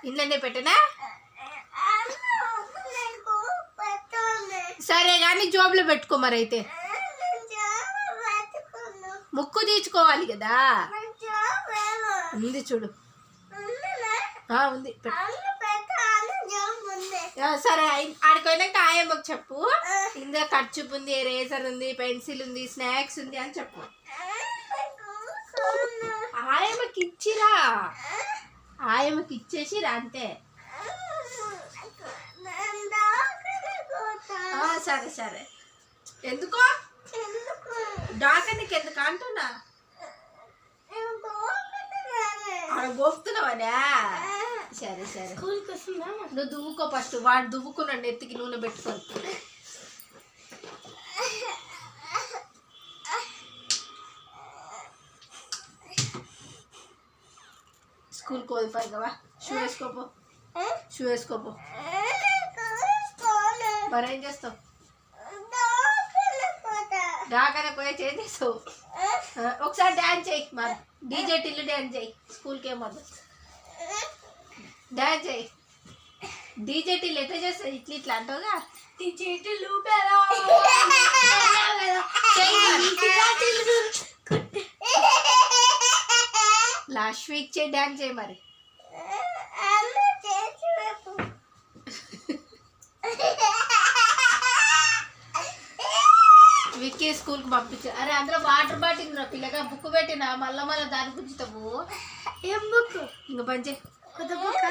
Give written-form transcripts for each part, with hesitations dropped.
ఇంట్లోనే పెట్టనా? సరే కానీ జోబులో పెట్టుకో మరి. అయితే ముక్కు తీర్చుకోవాలి కదా. ఉంది చూడు. ఉంది సరే. ఆడిపోయినాక ఆయమ్మకు చెప్పు, ఇందులో ఖర్చు ఉంది, ఎరేజర్ ఉంది, పెన్సిల్ ఉంది, స్నాక్స్ ఉంది అని చెప్పు. ఆయమ్మకి ఇచ్చిరా, ఆయమ్మకి ఇచ్చేసిరా అంతే. సరే సరే. ఎందుకో డాక్టర్కి ఎందుకు అంటున్నా? గోపుతున్నావనా? సరే సరే. నువ్వు దువ్వుకో ఫస్ట్. వాడు దువ్వుకున్నాడు నెత్తికి నూనె పెట్టుకొని. స్కూల్కి పోయి కదా. షూ వేసుకోపో, షూ వేసుకోపో. మరేం చేస్తావు? డాకనే పోయి చేసేస్తావు. ఒకసారి డ్యాన్స్ చేయి మరి. డీజే టిల్లు డ్యాన్స్ చేయి. స్కూల్కి ఏమద్దు, డ్యాన్స్ చేయి. డీజే టిల్లు ఎట్లా చేస్తావు? ఇట్లా ఇట్లా అంటావుగా. లాస్ట్ వీక్ చేయి, డ్యాన్స్ చేయి మరి. విక్కీ స్కూల్కి పంపించు. అరే అందులో వాటర్ బాటిల్ రా పిల్లగా. బుక్ పెట్టినా మళ్ళా దాని గుంచుతావు. ఏం బుక్? ఇంక పంచే. కొత్త బుక్,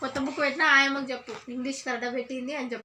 కొత్త బుక్ పెట్టినా ఆయమ్మకి చెప్పు ఇంగ్లీష్ కరెక్ట్గా పెట్టింది అని చెప్పు.